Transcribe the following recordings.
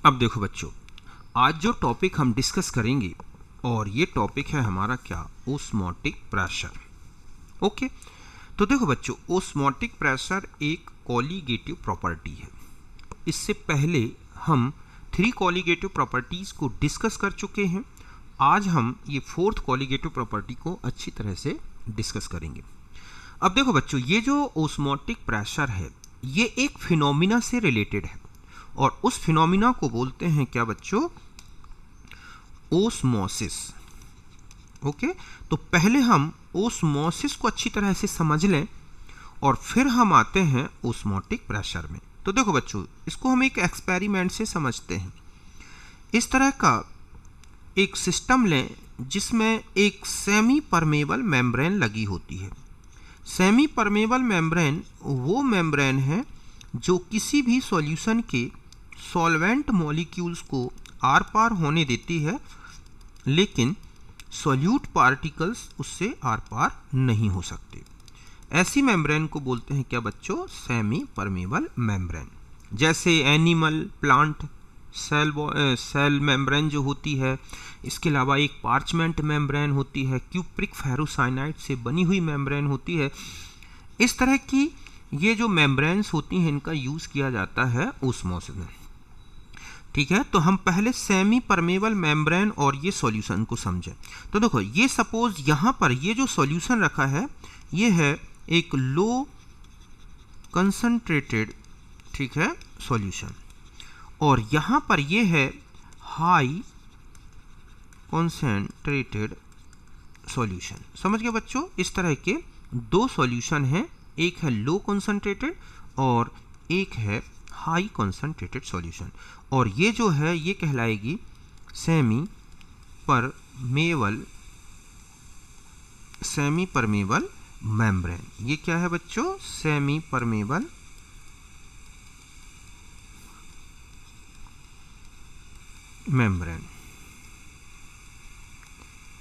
अब देखो बच्चों, आज जो टॉपिक हम डिस्कस करेंगे और ये टॉपिक है हमारा क्या, ओस्मोटिक प्रेशर। ओके, तो देखो बच्चों, ओस्मोटिक प्रेशर एक कॉलिगेटिव प्रॉपर्टी है। इससे पहले हम 3 कॉलिगेटिव प्रॉपर्टीज को डिस्कस कर चुके हैं। आज हम ये 4th कॉलिगेटिव प्रॉपर्टी को अच्छी तरह से डिस्कस करेंगे। अब देखो बच्चों, ये जो ओस्मोटिक प्रेशर है ये एक फिनोमिना से रिलेटेड है और उस फिनोमिना को बोलते हैं क्या बच्चों, ओस्मोसिस। ओके, तो पहले हम ओस्मोसिस को अच्छी तरह से समझ लें और फिर हम आते हैं ओस्मोटिक प्रेशर में। तो देखो बच्चों, इसको हम एक एक्सपेरिमेंट से समझते हैं। इस तरह का एक सिस्टम लें जिसमें एक सेमी परमेबल मेम्ब्रेन लगी होती है। सेमी परमेबल मेम्ब्रेन वो मेम्ब्रेन है जो किसी भी सॉल्यूशन के सॉल्वेंट मॉलिक्यूल्स को आर पार होने देती है, लेकिन सॉल्यूट पार्टिकल्स उससे आर पार नहीं हो सकते। ऐसी मेम्ब्रेन को बोलते हैं क्या बच्चों, सेमी परमेबल मेम्ब्रेन। जैसे एनिमल, प्लांट सेल मेम्ब्रेन जो होती है, इसके अलावा एक पार्चमेंट मेम्ब्रेन होती है, क्यूप्रिक फेरोसाइनाइड से बनी हुई मेम्ब्रेन होती है। इस तरह की ये जो मेम्ब्रेन्स होती हैं इनका यूज़ किया जाता है ओस्मोसिस में। ठीक है, तो हम पहले सेमी परमेबल मेम्ब्रेन और ये सॉल्यूशन को समझें। तो देखो, ये सपोज यहाँ पर ये जो सॉल्यूशन रखा है ये है एक लो कंसंट्रेटेड, ठीक है, सॉल्यूशन, और यहाँ पर ये है हाई कंसंट्रेटेड सॉल्यूशन। समझ गए बच्चों, इस तरह के दो सॉल्यूशन हैं, एक है लो कंसंट्रेटेड और एक है हाई कंसंट्रेटेड सॉल्यूशन। और ये जो है ये कहलाएगी सेमी परमेबल मेम्ब्रेन। ये क्या है बच्चों, सेमी परमेबल मेम्ब्रेन।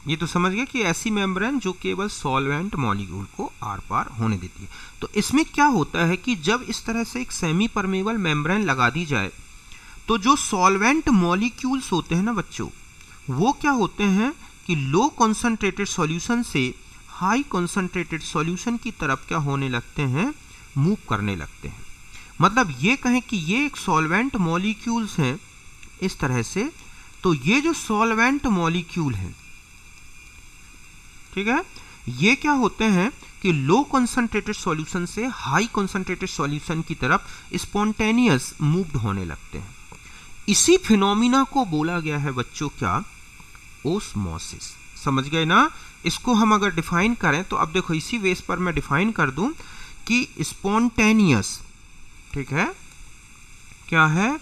ये तो समझ गए कि ऐसी मेम्ब्रेन जो केवल सॉल्वेंट मॉलिक्यूल को आर पार होने देती है। तो इसमें क्या होता है कि जब इस तरह से एक सेमी परमेबल मेम्ब्रेन लगा दी जाए तो जो सॉल्वेंट मॉलिक्यूल्स होते हैं ना बच्चों, वो क्या होते हैं कि लो कंसंट्रेटेड सॉल्यूशन से हाई कंसंट्रेटेड सॉल्यूशन की तरफ क्या होने लगते हैं, मूव करने लगते हैं। मतलब ये कहें कि ये एक सॉल्वेंट मॉलिक्यूल्स हैं इस तरह से। तो ये जो सॉल्वेंट मॉलिक्यूल हैं, ठीक है, ये क्या होते हैं कि लो कंसंट्रेटेड सॉल्यूशन से हाई कंसंट्रेटेड सॉल्यूशन की तरफ स्पॉन्टेनियस मूव्ड होने लगते हैं। इसी फिनोमिना को बोला गया है बच्चों क्या, ओस्मोसिस। समझ गए ना। इसको हम अगर डिफाइन करें तो अब देखो इसी बेस पर मैं डिफाइन कर दूं कि स्पॉन्टेनियस, ठीक है, क्या है,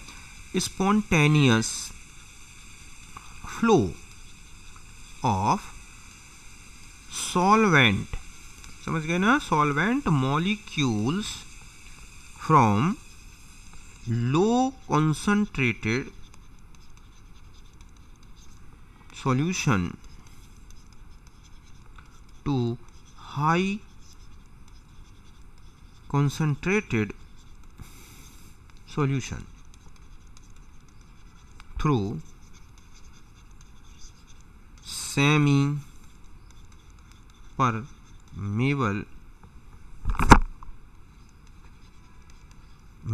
स्पॉन्टेनियस फ्लो ऑफ सॉल्वेंट, समझ गए ना, solvent molecules from low concentrated solution to high concentrated solution through semi permeable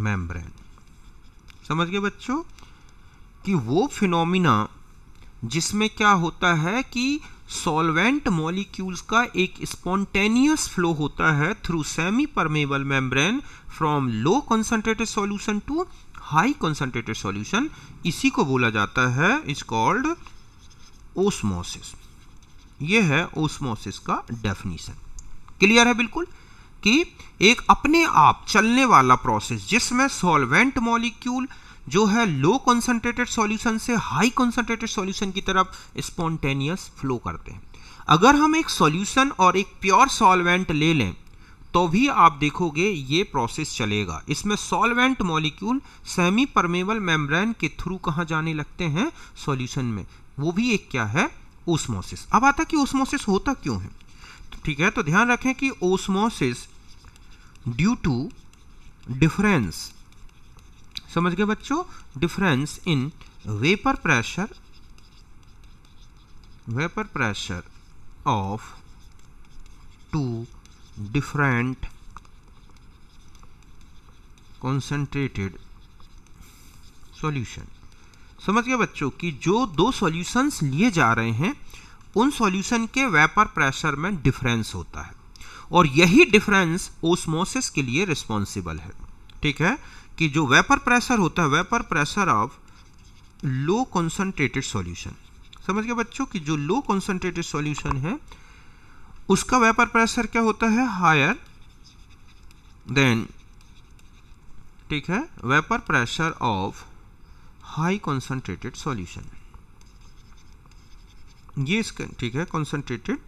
membrane। समझ गए बच्चों कि वो फिनोमिना जिसमें क्या होता है कि सॉल्वेंट मॉलिक्यूल्स का एक स्पॉन्टेनियस फ्लो होता है through semi permeable membrane from low concentrated solution to high concentrated solution, इसी को बोला जाता है, इज कॉल्ड ओस्मोसिस। ये है ओस्मोसिस का डेफिनेशन। क्लियर है बिल्कुल कि एक अपने आप चलने वाला प्रोसेस जिसमें सॉल्वेंट मॉलिक्यूल जो है लो कंसंट्रेटेड सॉल्यूशन से हाई कंसंट्रेटेड सॉल्यूशन की तरफ स्पॉन्टेनियस फ्लो करते हैं। अगर हम एक सॉल्यूशन और एक प्योर सॉल्वेंट ले लें तो भी आप देखोगे ये प्रोसेस चलेगा। इसमें solvent molecule semi permeable membrane के थ्रू कहाँ जाने लगते हैं, सॉल्यूशन में। वो भी एक क्या है, ओस्मोसिस। अब आता कि ओस्मोसिस होता क्यों है। तो ठीक है, तो ध्यान रखें कि ओस्मोसिस ड्यू टू डिफरेंस, समझ गए बच्चों? Difference in vapour pressure of two different concentrated solution. समझ गए बच्चों कि जो दो सॉल्यूशंस लिए जा रहे हैं उन सॉल्यूशन के वेपर प्रेशर में डिफरेंस होता है और यही डिफरेंस ओस्मोसिस के लिए रिस्पॉन्सिबल है। ठीक है, कि जो वेपर प्रेशर होता है, vapour pressure of low concentrated solution. समझ गए बच्चों कि जो लो कॉन्सेंट्रेटेड सॉल्यूशन है उसका वेपर प्रेशर क्या होता है? हायर देन, ठीक है, vapour pressure of high concentrated solution. ये इसका, ठीक है, concentrated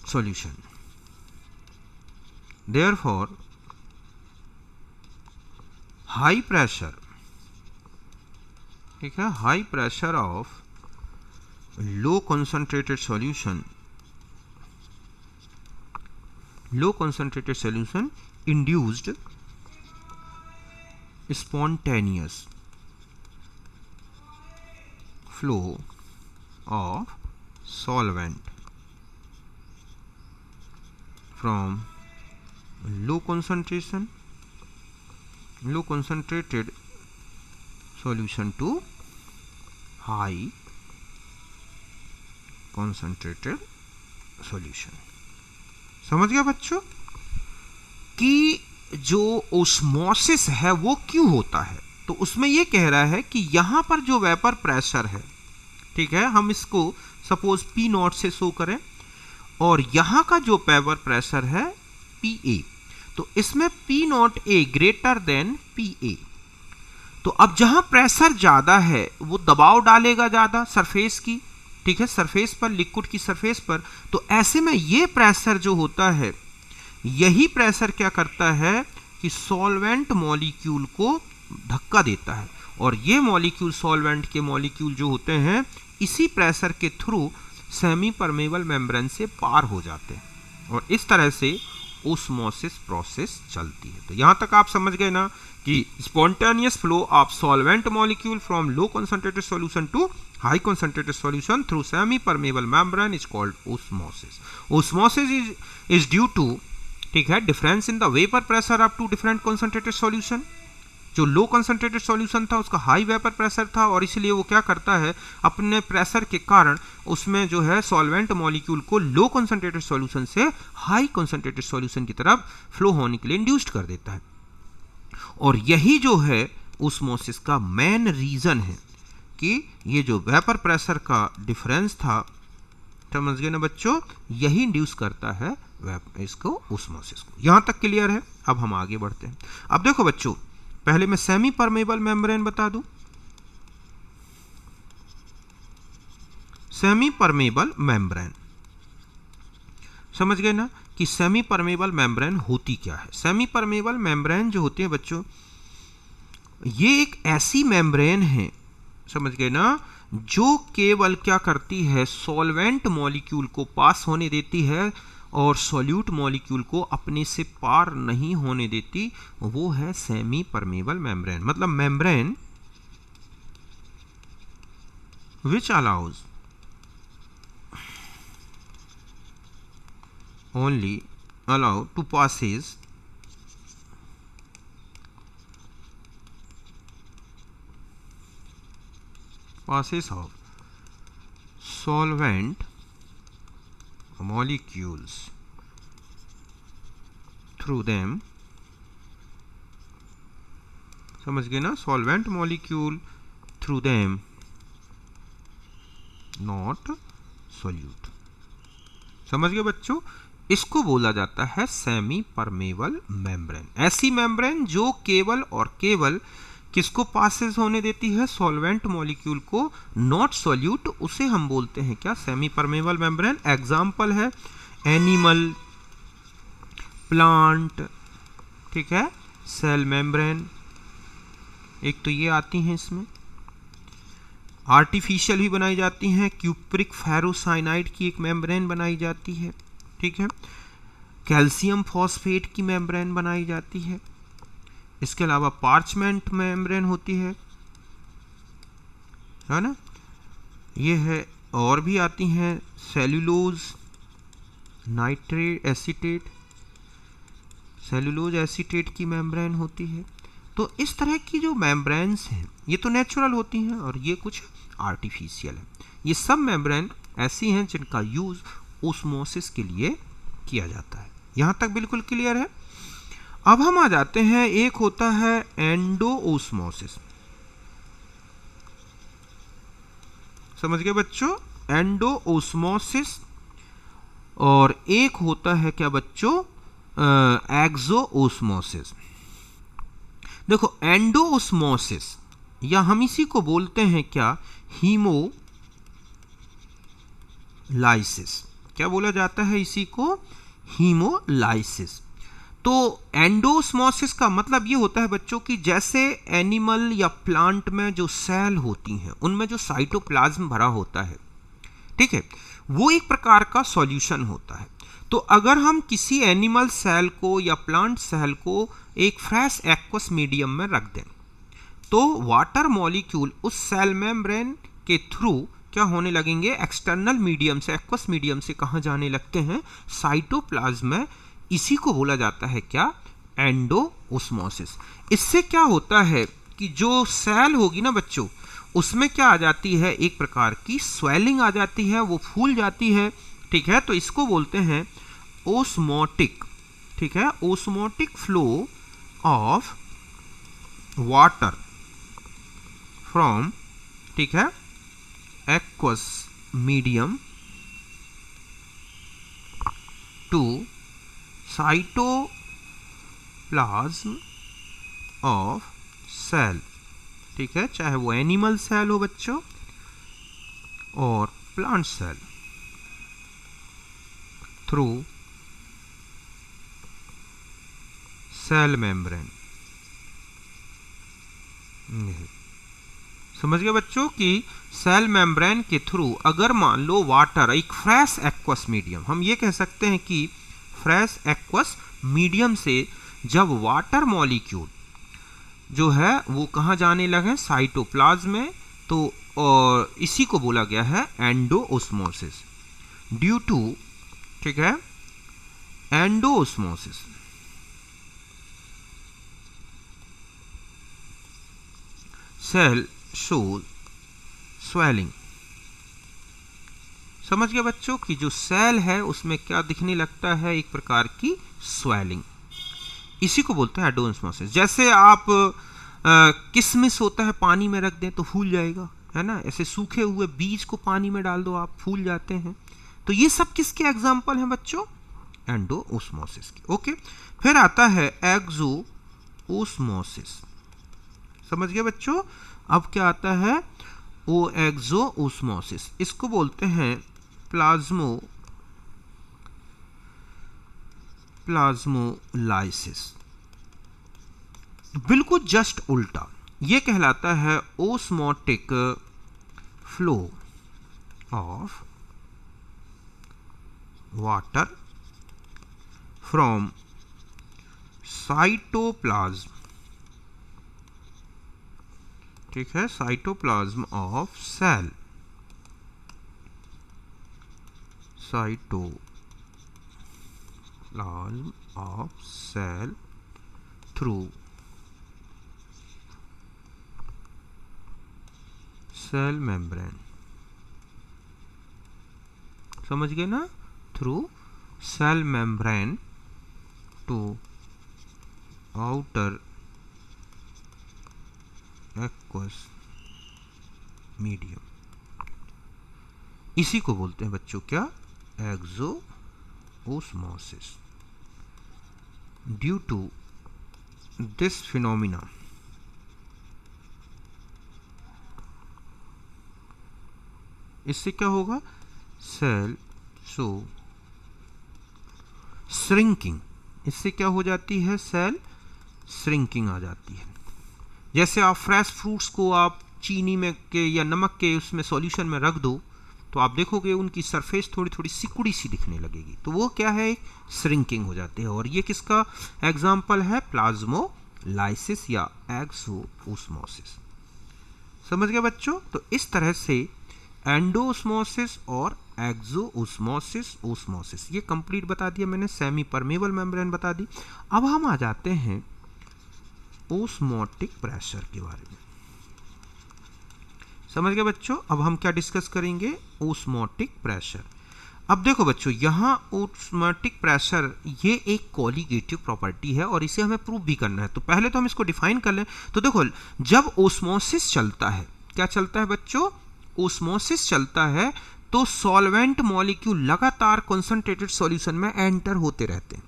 solution. Therefore high pressure, ठीक है, high pressure of low concentrated solution, low concentrated solution induced spontaneous flow of solvent from low concentrated solution to high concentrated solution। समझ गया बच्चों कि जो ओस्मोसिस है वो क्यों होता है? तो उसमें ये कह रहा है कि यहां पर जो वेपर प्रेशर है, ठीक है, हम इसको सपोज पी नॉट से शो करें और यहां का जो वेपर प्रेशर है पी ए, तो इसमें P not a greater than P A. तो अब जहां प्रेशर ज्यादा है वो दबाव डालेगा ज्यादा सरफेस की, ठीक है, सरफेस पर, लिक्विड की सरफेस पर। तो ऐसे में ये प्रेशर जो होता है, यही प्रेशर क्या करता है कि सॉल्वेंट मॉलिक्यूल को धक्का देता है और ये मॉलिक्यूल, सॉल्वेंट के मॉलिक्यूल जो होते हैं, इसी प्रेशर के थ्रू सेमी परमेबल मेम्ब्रेन से पार हो जाते हैं और इस तरह से ओस्मोसिस प्रोसेस चलती है। तो यहां तक आप समझ गए ना कि spontaneous flow of solvent molecule from low concentrated solution to high concentrated solution through semi permeable membrane is called osmosis. Osmosis is due to, ठीक है, difference in the vapour pressure of two different concentrated solution. जो low concentrated solution था उसका high vapour pressure था और इसलिए वो क्या करता है, अपने प्रेशर के कारण उसमें जो है सॉल्वेंट मॉलिक्यूल को लो कंसंट्रेटेड सॉल्यूशन से हाई कंसंट्रेटेड सॉल्यूशन की तरफ फ्लो होने के लिए इंड्यूस्ड कर देता है। और यही जो है ओस्मोसिस का मेन रीजन है कि ये जो वेपर प्रेशर का डिफरेंस था, समझ गए ना बच्चों, यही इंड्यूस करता है इसको, ओस्मोसिस को। यहां तक क्लियर है? अब हम आगे बढ़ते हैं। अब देखो बच्चों, पहले मैं सेमी परमेबल मेम्ब्रेन बता दूं। सेमी परमेबल मेम्ब्रेन, समझ गए ना कि सेमी परमेबल मेम्ब्रेन होती क्या है? सेमी परमेबल मेम्ब्रेन जो होती है बच्चों, ये एक ऐसी मेम्ब्रेन है, समझ गए ना, जो केवल क्या करती है, सॉल्वेंट मॉलिक्यूल को पास होने देती है और सॉल्यूट मॉलिक्यूल को अपने से पार नहीं होने देती। वो है सेमी परमेबल मेम्ब्रेन। मतलब membrane which allows only allow to passes of solvent molecules through them, समझ गए ना, solvent molecule through them, not solute. समझ गए बच्चों? इसको बोला जाता है सेमी परमेबल मेम्ब्रेन। ऐसी मेम्ब्रेन जो केवल और केवल किसको पासेस होने देती है, सॉल्वेंट मॉलिक्यूल को, नॉट सॉल्यूट, उसे हम बोलते हैं क्या, सेमी परमेबल मेम्ब्रेन। एग्जाम्पल है एनिमल, प्लांट, ठीक है, सेल मेम्ब्रेन, एक तो ये आती हैं इसमें। आर्टिफिशियल भी बनाई जाती हैं, क्यूप्रिक फेरोसाइनाइड की एक मेम्ब्रेन बनाई जाती है, ठीक है, कैल्शियम फॉस्फेट की मेम्ब्रेन बनाई जाती है, इसके अलावा पार्चमेंट मेम्ब्रेन होती है ना, ये है। और भी आती हैं cellulose nitrate acetate, cellulose acetate की मेम्ब्रेन होती है। तो इस तरह की जो मेम्ब्रेन्स हैं ये तो नेचुरल होती हैं और ये कुछ आर्टिफिशियल है। ये सब मेम्ब्रेन ऐसी हैं जिनका यूज ओस्मोसिस के लिए किया जाता है। यहाँ तक बिल्कुल क्लियर है। अब हम आ जाते हैं, एक होता है एंडोओस्मोसिस। समझ गए बच्चों, एंडोओस्मोसिस। और एक होता है क्या बच्चों, एक्सोओस्मोसिस। देखो एंडोओस्मोसिस या हम इसी को बोलते हैं क्या, हीमोलाइसिस। क्या बोला जाता है इसी को, हीमोलाइसिस। तो एंडोस्मोसिस का मतलब ये होता है बच्चों कि जैसे एनिमल या प्लांट में जो सेल होती हैं उनमें जो साइटोप्लाज्म भरा होता है, ठीक है, वो एक प्रकार का सॉल्यूशन होता है। तो अगर हम किसी एनिमल सेल को या प्लांट सेल को एक फ्रेश एक्वस मीडियम में रख दें तो वाटर मॉलिक्यूल उस सेल मेम्ब्रेन के थ्रू क्या होने लगेंगे, एक्सटर्नल मीडियम से, एक्वस मीडियम से कहाँ जाने लगते हैं, साइटोप्लाज्म में। इसी को बोला जाता है क्या, एंडोओस्मोसिस। इससे क्या होता है कि जो सेल होगी ना बच्चों, उसमें क्या आ जाती है, एक प्रकार की स्वेलिंग आ जाती है, वो फूल जाती है, ठीक है। तो इसको बोलते हैं ओस्मोटिक, ठीक है, osmotic flow of water from, ठीक है, aqueous medium to cytoplasm of cell, ठीक है, चाहे वो एनिमल सेल हो बच्चों और plant cell, through cell membrane. समझ गए बच्चों कि सेल मेम्ब्रेन के थ्रू अगर मान लो वाटर, एक फ्रेश एक्वस मीडियम, हम ये कह सकते हैं कि फ्रेश एक्वस मीडियम से जब वाटर मॉलिक्यूल जो है वो कहाँ जाने लगे, साइटोप्लाज्म में, तो और इसी को बोला गया है एंडोओस्मोसिस। ड्यू टू, ठीक है, एंडोओस्मोसिस सेल शोज स्वेलिंग। समझ गए बच्चों कि जो सेल है उसमें क्या दिखने लगता है, एक प्रकार की स्वेलिंग। इसी को बोलते हैं एंडोओस्मोसिस। जैसे आप किशमिश होता है पानी में रख दें तो फूल जाएगा, है ना, ऐसे सूखे हुए बीज को पानी में डाल दो आप, फूल जाते हैं। तो ये सब किसके एग्जाम्पल हैं बच्चों, एंडोओस्मोसिस के। ओके, फिर आता है एक्सोओस्मोसिस। समझ गए बच्चों, अब क्या आता है, वो एक्सोओस्मोसिस। इसको बोलते हैं प्लाज्मोलाइसिस। बिल्कुल जस्ट उल्टा, ये कहलाता है osmotic flow of water from cytoplasm, ठीक है, cytoplasm of cell, cytoplasm of cell through cell membrane. समझ गए ना, through cell membrane to outer aqueous medium. इसी को बोलते हैं बच्चों क्या, exosmosis. Due to this phenomena इससे क्या होगा, सेल शो श्रिंकिंग। इससे क्या हो जाती है, सेल श्रिंकिंग आ जाती है। जैसे आप फ्रेश फ्रूट्स को आप चीनी में के या नमक के उसमें सॉल्यूशन में रख दो तो आप देखोगे उनकी सरफेस थोड़ी थोड़ी सिकुड़ी सी दिखने लगेगी, तो वो क्या है, श्रिंकिंग हो जाती है। और ये किसका एग्जाम्पल है, प्लाज्मोलाइसिस लाइसिस या एक्सोओस्मोसिस। समझ गए बच्चों? तो इस तरह से एंडोओस्मोसिस और एक्सोओस्मोसिस, ओस्मोसिस ये कंप्लीट बता दिया मैंने, सेमी परमेबल मेम्ब्रेन बता दी। अब हम आ जाते हैं ओस्मोटिक प्रेशर के बारे में। समझ गए बच्चों? अब हम क्या डिस्कस करेंगे? Osmotic pressure. अब देखो बच्चों, यहाँ ओस्मोटिक प्रेशर ये एक कोलिगेटिव प्रॉपर्टी है और इसे हमें प्रूव भी करना है। तो पहले तो हम इसको डिफाइन कर लें। तो देखो, जब ओस्मोसिस चलता है, क्या चलता है बच्चों? ओस्मोसिस चलता है तो सॉल्वेंट मॉलिक्यूल लगातार कंसंट्रेटेड सॉल्यूशन में एंटर होते रहते हैं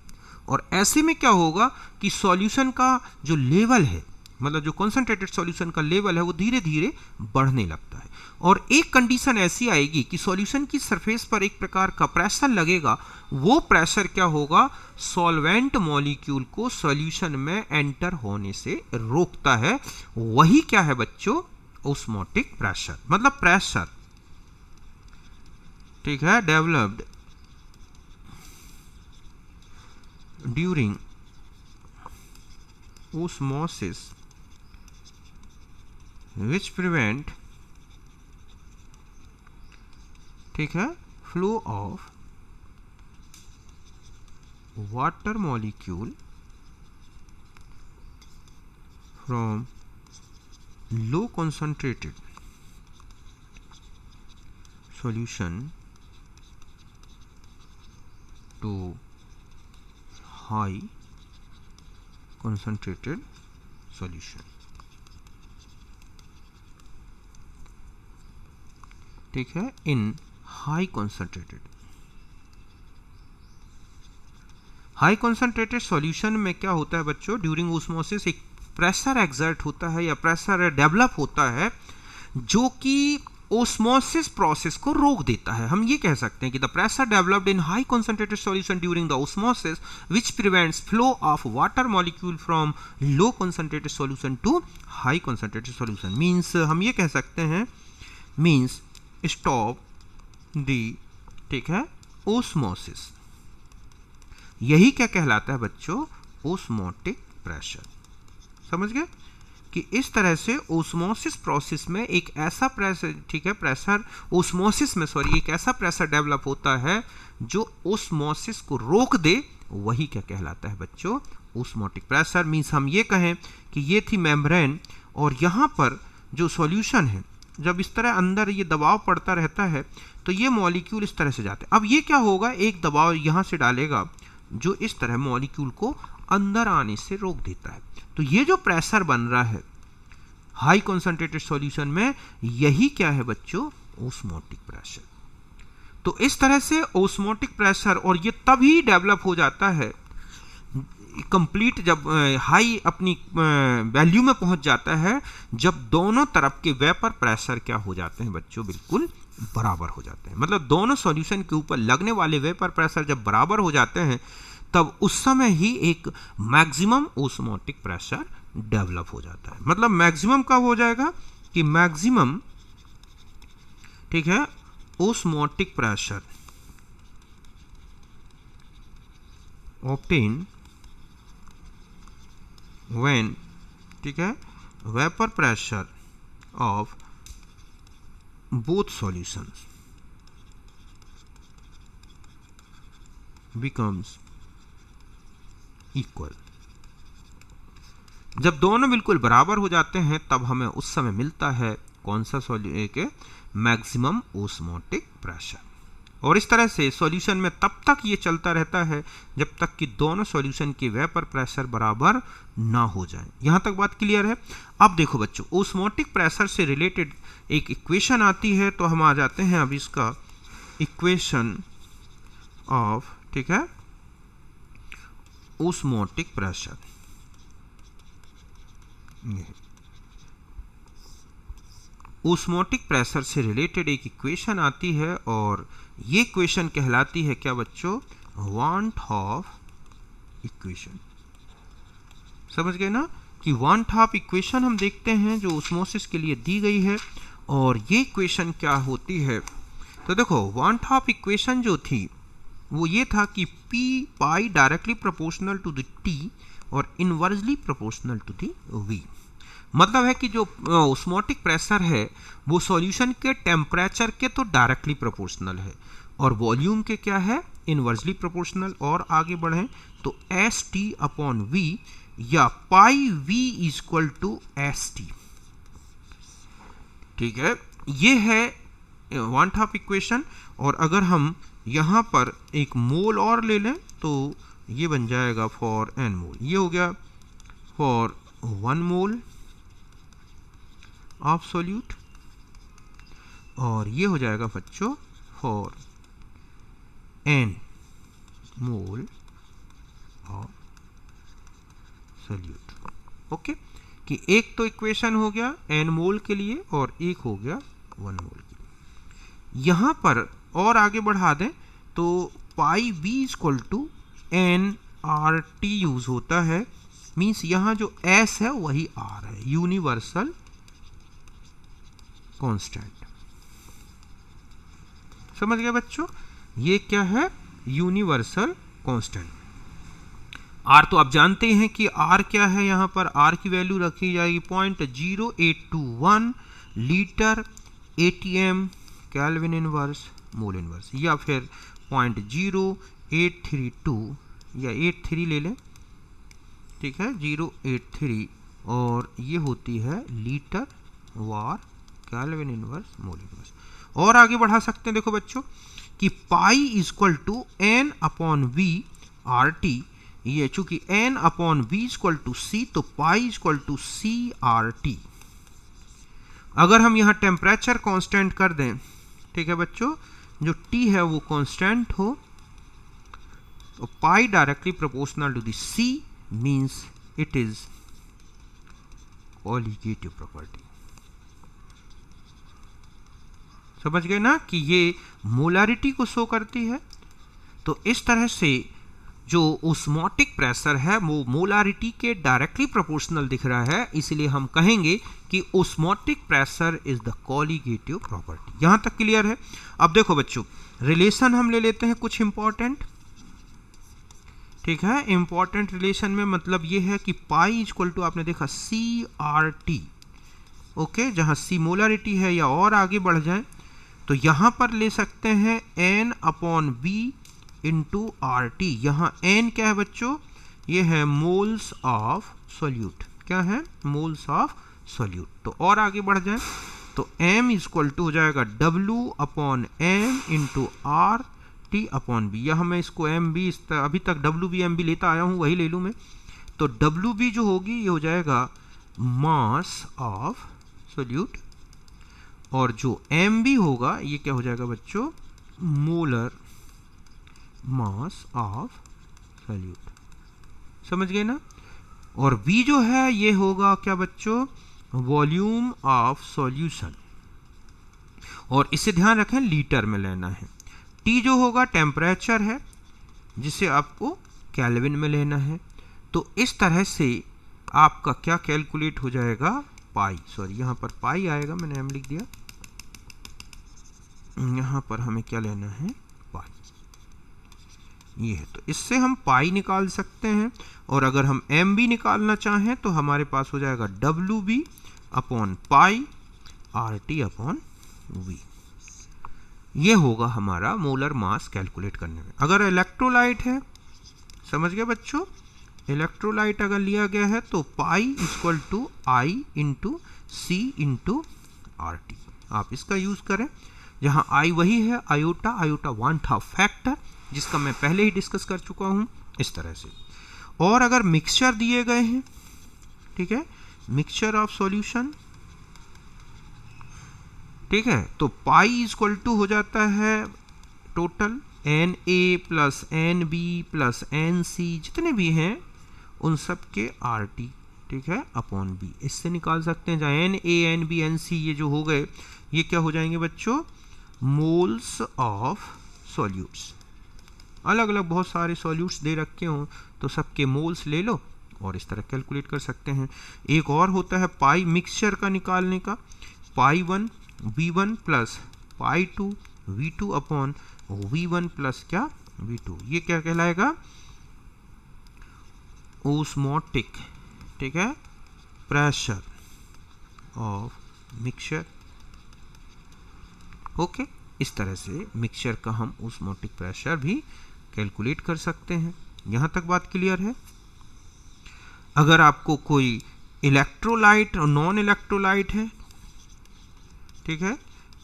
और ऐसे में क्या होगा कि सॉल्यूशन का जो लेवल है, मतलब जो कंसंट्रेटेड सॉल्यूशन का लेवल है, वो धीरे धीरे बढ़ने लगता है और एक कंडीशन ऐसी आएगी कि सॉल्यूशन की सरफेस पर एक प्रकार का प्रेशर लगेगा। वो प्रेशर क्या होगा? सॉल्वेंट मॉलिक्यूल को सॉल्यूशन में एंटर होने से रोकता है। वही क्या है बच्चों? Osmotic pressure. मतलब प्रेशर, ठीक है, developed during osmosis which prevent, ठीक है, flow of water molecule from low concentrated solution to high concentrated solution। ठीक है, इन हाई कॉन्सेंट्रेटेड सॉल्यूशन में क्या होता है बच्चों? ड्यूरिंग ओस्मोसिस एक प्रेशर एक्सर्ट होता है या प्रेशर डेवलप होता है जो कि ओस्मोसिस प्रोसेस को रोक देता है। हम ये कह सकते हैं कि the pressure developed in high concentrated solution during the osmosis which prevents flow of water molecule from low concentrated solution to high concentrated solution. Means हम ये कह सकते हैं, मीन्स स्टॉप दी, ठीक है, ओस्मोसिस। यही क्या कहलाता है बच्चों? Osmotic pressure. समझ गए कि इस तरह से ओस्मोसिस प्रोसेस में एक ऐसा प्रेशर, ठीक है, प्रेशर ओस्मोसिस में एक ऐसा प्रेशर डेवलप होता है जो ओस्मोसिस को रोक दे। वही क्या कहलाता है बच्चों? Osmotic pressure. मीन्स हम ये कहें कि ये थी मेम्ब्रेन और यहाँ पर जो सॉल्यूशन है, जब इस तरह अंदर ये दबाव पड़ता रहता है तो ये मॉलिक्यूल इस तरह से जाते हैं। अब ये क्या होगा? एक दबाव यहाँ से डालेगा जो इस तरह मॉलिक्यूल को अंदर आने से रोक देता है। तो ये जो प्रेशर बन रहा है हाई कॉन्सेंट्रेटेड सॉल्यूशन में, यही क्या है बच्चों? Osmotic pressure. तो इस तरह से ओस्मोटिक प्रेशर, और ये तभी डेवलप हो जाता है कंप्लीट जब हाई अपनी वैल्यू में पहुंच जाता है, जब दोनों तरफ के वेपर प्रेशर क्या हो जाते हैं बच्चों? बिल्कुल बराबर हो जाते हैं। मतलब दोनों सॉल्यूशन के ऊपर लगने वाले वेपर प्रेशर जब बराबर हो जाते हैं, तब उस समय ही एक मैक्सिमम ओस्मोटिक प्रेशर डेवलप हो जाता है। मतलब मैक्सिमम कब हो जाएगा? कि मैक्सिमम, ठीक है, ओस्मोटिक प्रेशर ऑब्टेन व्हेन, ठीक है, vapour pressure of both solutions becomes equal। जब दोनों बिल्कुल बराबर हो जाते हैं तब हमें उस समय मिलता है कौन सा के मैक्सिमम ओस्मोटिक प्रेशर। और इस तरह से सॉल्यूशन में तब तक ये चलता रहता है जब तक कि दोनों सॉल्यूशन के वेपर प्रेशर बराबर ना हो जाए। यहां तक बात क्लियर है? अब देखो बच्चों, ओस्मोटिक प्रेशर से रिलेटेड एक इक्वेशन आती है, तो हम आ जाते हैं अब इसका इक्वेशन ऑफ, ठीक है, ओस्मोटिक प्रेशर। ओस्मोटिक प्रेशर से रिलेटेड एक इक्वेशन आती है और ये इक्वेशन कहलाती है क्या बच्चों? वान हॉफ इक्वेशन। समझ गए ना कि वान हॉफ इक्वेशन हम देखते हैं जो ओस्मोसिस के लिए दी गई है। और ये इक्वेशन क्या होती है? तो देखो, वान हॉफ इक्वेशन जो थी वो ये था कि P pi directly proportional to the T और inversely proportional to the V। मतलब है कि जो ऑस्मोटिक प्रेशर है वो सॉल्यूशन के टेम्परेचर के तो डायरेक्टली प्रोपोर्शनल है और वॉल्यूम के क्या है, इनवर्सली प्रोपोर्शनल। और आगे बढ़ें तो एस टी अपॉन वी या pi V equal to S T. ठीक है, ये है वन हाफ इक्वेशन। और अगर हम यहाँ पर एक मोल और ले लें तो ये बन जाएगा फॉर एन मोल, ये हो गया फॉर 1 मोल ऑफ सॉल्यूट, और ये हो जाएगा बच्चों for n mole of solute. Okay, कि एक तो इक्वेशन हो गया एन मोल के लिए और एक हो गया 1 मोल के लिए। यहां पर और आगे बढ़ा दें तो pi B equal to N R T use होता है, मीन्स यहां जो एस है वही आर है, यूनिवर्सल कांस्टेंट। समझ गए बच्चों, ये क्या है, यूनिवर्सल कांस्टेंट। आर तो आप जानते हैं कि आर क्या है, यहां पर आर की वैल्यू रखी जाएगी 0.0821 litre ATM kelvin inverse mole inverse, या फिर 0.0832 या 83 ले लें। ठीक है, 083, और ये होती है litre bar kelvin inverse mole inverse. और आगे बढ़ा सकते हैं, देखो बच्चों कि pi equal to N upon V R T, ये चूंकि N upon V equal to C तो pi equal to C R T. अगर हम यहां टेम्परेचर कांस्टेंट कर दें, ठीक है बच्चों, जो टी है वो कांस्टेंट हो तो pi directly proportional to the C, means it is colligative property. समझ गए ना कि ये मोलारिटी को शो करती है। तो इस तरह से जो ऑस्मोटिक प्रेशर है वो मोलारिटी के डायरेक्टली प्रोपोर्शनल दिख रहा है, इसलिए हम कहेंगे कि osmotic pressure is the colligative property. यहां तक क्लियर है। अब देखो बच्चों, रिलेशन हम ले लेते हैं कुछ इंपॉर्टेंट। ठीक है, इंपॉर्टेंट रिलेशन में मतलब ये है कि पाई इक्वल टू आपने देखा सी आर टी। ओके, जहां सी मोलारिटी है, या और आगे बढ़ जाए तो यहां पर ले सकते हैं n upon B into R T. यहाँ एन क्या है बच्चों, ये है मोल्स ऑफ सॉल्यूट। क्या है, मोल्स ऑफ सॉल्यूट। तो और आगे बढ़ जाए तो m इक्वल टू हो जाएगा W upon M into R T upon B. यहाँ मैं इसको एम बी, अभी तक डब्ल्यू बी एम बी लेता आया हूँ, वही ले लूँ मैं। तो डब्ल्यू बी जो होगी ये हो जाएगा मास ऑफ सॉल्यूट, और जो एम बी होगा ये क्या हो जाएगा बच्चों, मोलर मास ऑफ सॉल्यूट। समझ गए ना। और V जो है ये होगा क्या बच्चों, वॉल्यूम ऑफ सॉल्यूशन, और इसे ध्यान रखें लीटर में लेना है। T जो होगा टेम्परेचर है जिसे आपको केल्विन में लेना है। तो इस तरह से आपका क्या कैलकुलेट हो जाएगा, पाई, सॉरी यहाँ पर पाई आएगा, मैंने m लिख दिया, यहाँ पर हमें क्या लेना है, पाई। ये है, तो इससे हम पाई निकाल सकते हैं। और अगर हम एम बी निकालना चाहें तो हमारे पास हो जाएगा W B upon pi R T upon V. ये होगा हमारा मोलर मास कैलकुलेट करने में। अगर इलेक्ट्रोलाइट है, समझ गए बच्चों, इलेक्ट्रोलाइट अगर लिया गया है तो pi equal to i into C into R T. आप इसका यूज करें, जहां आई वही है iota, iota one half factor, जिसका मैं पहले ही डिस्कस कर चुका हूं, इस तरह से। और अगर मिक्सचर दिए गए हैं, ठीक है, मिक्सचर ऑफ सॉल्यूशन, ठीक है, तो पाई इक्वल टू हो जाता है total N A plus N B plus N C, जितने भी हैं उन सब के आर टी, ठीक है, अपॉन बी। इससे निकाल सकते हैं, जहाँ N A N B N C ये जो हो गए, ये क्या हो जाएंगे बच्चों, मोल्स ऑफ सॉल्यूट्स। अलग अलग बहुत सारे सॉल्यूट्स दे रखे हों तो सबके मोल्स ले लो और इस तरह कैलकुलेट कर सकते हैं। एक और होता है पाई मिक्सचर का निकालने का, पाई 1 V1 plus pi 2 V2 upon V1 plus क्या V2। ये क्या कहलाएगा, ओस्मोटिक, ठीक है, प्रेशर ऑफ मिक्सचर। ओके, इस तरह से मिक्सचर का हम ओस्मोटिक प्रेशर भी कैलकुलेट कर सकते हैं। यहाँ तक बात क्लियर है। अगर आपको कोई इलेक्ट्रोलाइट और नॉन इलेक्ट्रोलाइट है, ठीक है,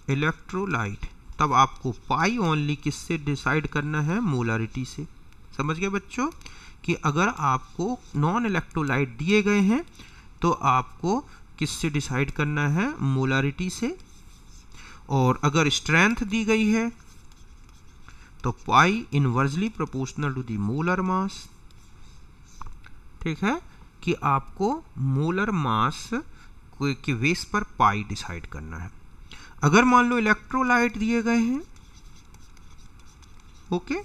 इलेक्ट्रोलाइट, तब आपको पाई ओनली किससे डिसाइड करना है? मोलारिटी से। समझ गए बच्चों कि अगर आपको नॉन इलेक्ट्रोलाइट दिए गए हैं तो आपको किससे डिसाइड करना है? मोलारिटी से। और अगर स्ट्रेंथ दी गई है तो pi inversely proportional to the molar mass, ठीक है, कि आपको मोलर मास के बेस पर पाई डिसाइड करना है। अगर मान लो इलेक्ट्रोलाइट दिए गए हैं, ओके,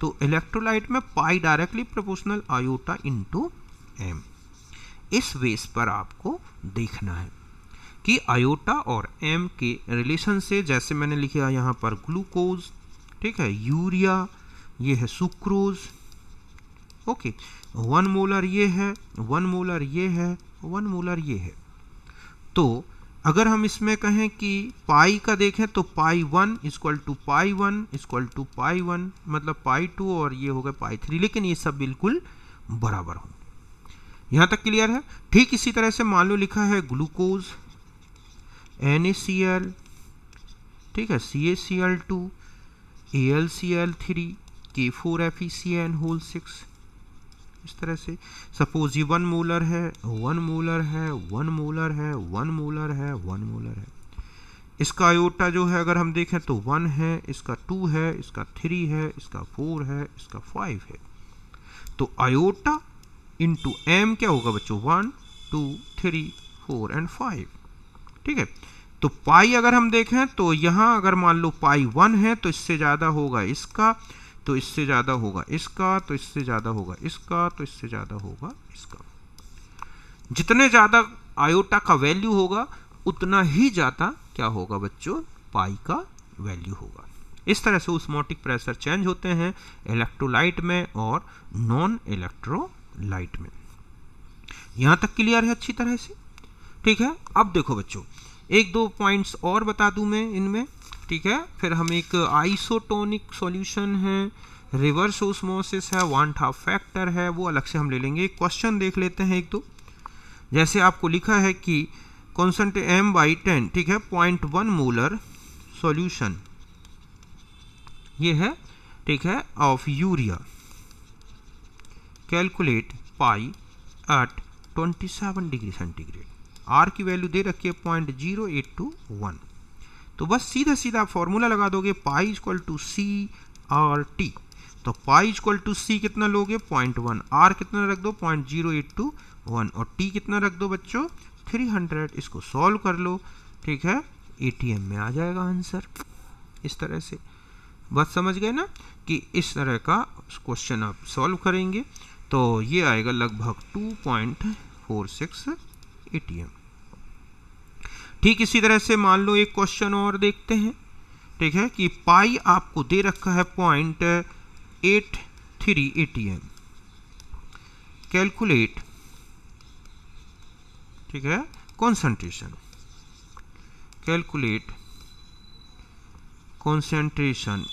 तो इलेक्ट्रोलाइट में pi directly proportional iota into M. इस बेस पर आपको देखना है कि आयोटा और एम के रिलेशन से, जैसे मैंने लिखा यहाँ पर ग्लूकोज, ठीक है, यूरिया, ये है सुक्रोज, ओके, 1 मोलर ये है, 1 मोलर ये है, 1 मोलर ये है। तो अगर हम इसमें कहें कि पाई का देखें तो pi 1 equal to pi 1 equal to pi 1, मतलब पाई 2 और ये हो गया पाई 3, लेकिन ये सब बिल्कुल बराबर हो। यहाँ तक क्लियर है। ठीक इसी तरह से मान लो लिखा है ग्लूकोज NaCl, ठीक है, CaCl2, AlCl3, K4FeCN होल 6, इस तरह से। सपोज ये 1 मोलर है, 1 मोलर है, 1 मोलर है, 1 मोलर है, 1 मोलर है। इसका आयोटा जो है अगर हम देखें तो 1 है, इसका 2 है, इसका 3 है, इसका 4 है, इसका 5 है। तो आयोटा इंटू एम क्या होगा बच्चों? 1 2 3 4 एंड 5, ठीक है। तो पाई अगर हम देखें तो यहाँ अगर मान लो पाई 1 है तो इससे ज़्यादा होगा इसका, तो इससे ज़्यादा होगा इसका, तो इससे ज़्यादा होगा इसका, तो इससे ज़्यादा होगा इसका। जितने ज़्यादा आयोटा का वैल्यू होगा उतना ही ज़्यादा क्या होगा बच्चों? पाई का वैल्यू होगा। इस तरह से ओस्मोटिक प्रेशर चेंज होते हैं इलेक्ट्रोलाइट में और नॉन इलेक्ट्रोलाइट में। यहाँ तक क्लियर है अच्छी तरह से, ठीक है। अब देखो बच्चों, एक दो पॉइंट्स और बता दूं मैं इनमें, ठीक है। फिर हम एक आइसोटोनिक सॉल्यूशन है, रिवर्स ओस्मोसिस है, वान हाफ फैक्टर है, वो अलग से हम ले लेंगे। क्वेश्चन देख लेते हैं एक दो। जैसे आपको लिखा है कि कॉन्सेंट्रेट m/10, ठीक है, 0.1 मोलर सॉल्यूशन ये है, ठीक है, of urea, calculate pi at 27 degree centigrade. R की वैल्यू दे रखी है 0.0821। तो बस सीधा सीधा फॉर्मूला लगा दोगे, pi equal to C R T. तो पाई इक्वल टू सी कितना लोगे? 0.1, आर कितना रख दो? 0.0821, और टी कितना रख दो बच्चों? 300। इसको सॉल्व कर लो, ठीक है, ATM में आ जाएगा आंसर। इस तरह से बात समझ गए ना कि इस तरह का क्वेश्चन आप सॉल्व करेंगे तो ये आएगा लगभग 2.46 ATM। ठीक इसी तरह से मान लो एक क्वेश्चन और देखते हैं, ठीक है, कि पाई आपको दे रखा है 0.83 ATM। कैलकुलेट, ठीक है, concentration, calculate concentration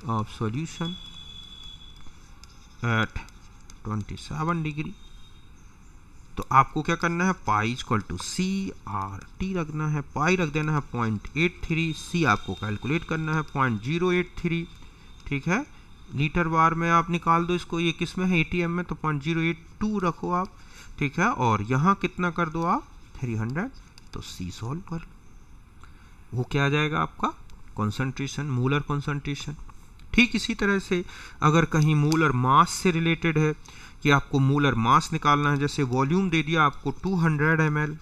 of solution at 27 degree. तो आपको क्या करना है? Pi equal to C R T रखना है, पाई रख देना है 0.83, सी आपको कैलकुलेट करना है 0.083, ठीक है। लीटर बार में आप निकाल दो इसको, ये किस में है? ATM में, तो 0.082 रखो आप, ठीक है, और यहाँ कितना कर दो आप? 300। तो सी सॉल्व कर लो, वो क्या आ जाएगा आपका? Concentration, molar concentration. ठीक इसी तरह से अगर कहीं मोलर मास से रिलेटेड है कि आपको मोलर मास निकालना है, जैसे वॉल्यूम दे दिया आपको 200 ml,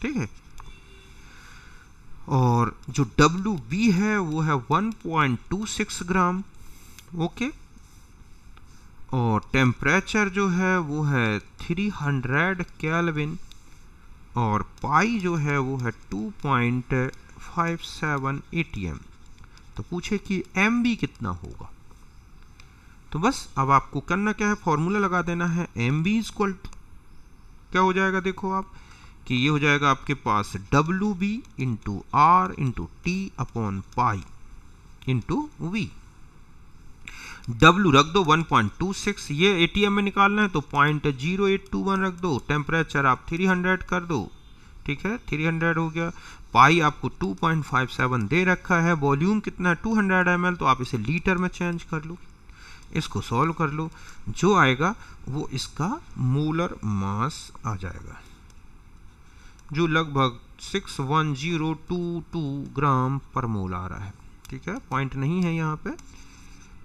ठीक है, और जो WB है वो है 1.26 ग्राम, ओके, और टेम्परेचर जो है वो है 300 केल्विन, और पाई जो है वो है 2.57 ATM। तो पूछे कि MB कितना होगा, तो बस अब आपको करना क्या है, फॉर्मूला लगा देना है एम बी इक्वल टू क्या हो जाएगा, देखो आप कि ये हो जाएगा आपके पास W B into R into T upon pi into V. W रख दो 1.26, ये ATM में निकालना है तो 0.0821 रख दो। टेम्परेचर आप 300 कर दो, ठीक है 300 हो गया। पाई आपको 2.57 दे रखा है। वॉल्यूम कितना है 200 ml, तो आप इसे लीटर में चेंज कर लो, इसको सॉल्व कर लो, जो आएगा वो इसका मोलर मास आ जाएगा, जो लगभग 61022 ग्राम पर मोल आ रहा है। ठीक है, पॉइंट नहीं है यहाँ पे,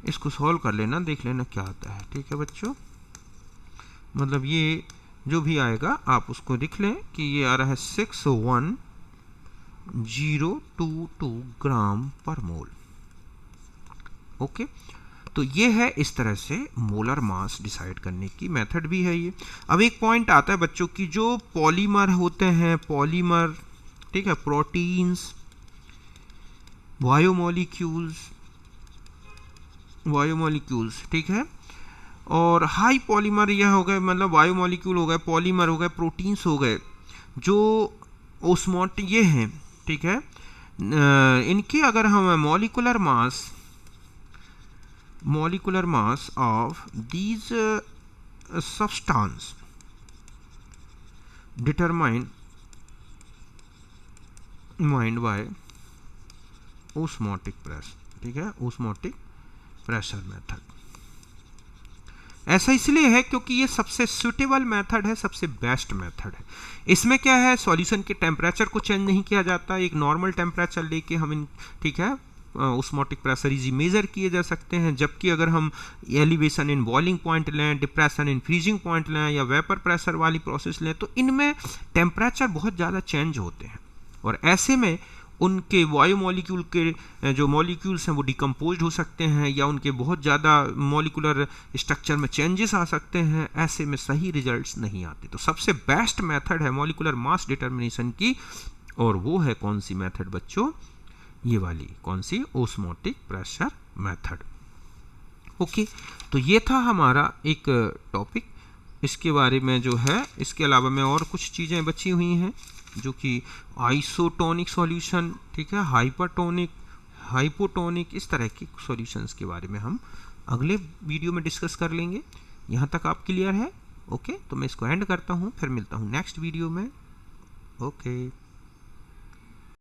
इसको सॉल्व कर लेना, देख लेना क्या आता है। ठीक है बच्चों, मतलब ये जो भी आएगा आप उसको लिख लें कि ये आ रहा है 61022 ग्राम पर मोल। ओके, तो ये है इस तरह से मोलर मास डिसाइड करने की मेथड भी है ये। अब एक पॉइंट आता है बच्चों की, जो पॉलीमर होते हैं, पॉलीमर, ठीक है, प्रोटीन्स, बायोमोलिक्यूल्स, ठीक है, और हाई पॉलीमर यह हो गए, मतलब बायोमोलिक्यूल हो गए, पॉलीमर हो गए, प्रोटीन्स हो गए, जो ओस्मोट ये हैं, ठीक है, इनकी अगर हम molecular mass of these substance determined by osmotic pressure, ठीक है, ओस्मोटिक प्रेशर मेथड। ऐसा इसलिए है क्योंकि ये सबसे सूटेबल मेथड है, सबसे बेस्ट मेथड है। इसमें क्या है, सॉल्यूशन के टेम्परेचर को चेंज नहीं किया जाता, एक नॉर्मल टेम्परेचर लेके हम इन, ठीक है, ओस्मोटिक प्रेशर इजी मेजर किए जा सकते हैं। जबकि अगर हम एलिवेशन इन बॉइलिंग पॉइंट लें, डिप्रेशन इन फ्रीजिंग पॉइंट लें, या वेपर प्रेशर वाली प्रोसेस लें, तो इनमें टेम्परेचर बहुत ज़्यादा चेंज होते हैं, और ऐसे में उनके बायोमोलिक्यूल के जो मॉलिक्यूल्स हैं वो डिकम्पोज हो सकते हैं, या उनके बहुत ज़्यादा मॉलिकुलर स्ट्रक्चर में चेंजेस आ सकते हैं। ऐसे में सही रिजल्ट्स नहीं आते। तो सबसे बेस्ट मेथड है मॉलिकुलर मास डिटर्मिनेशन की, और वो है कौन सी मेथड बच्चों, ये वाली, कौन सी, ओस्मोटिक प्रेशर मेथड। ओके, तो ये था हमारा एक टॉपिक, इसके बारे में जो है, इसके अलावा में और कुछ चीज़ें बची हुई हैं, जो कि आइसोटोनिक सॉल्यूशन, ठीक है, हाइपरटोनिक, हाइपोटोनिक, इस तरह के सॉल्यूशंस के बारे में हम अगले वीडियो में डिस्कस कर लेंगे। यहाँ तक आप क्लियर है? ओके, तो मैं इसको एंड करता हूँ, फिर मिलता हूँ नेक्स्ट वीडियो में। ओके।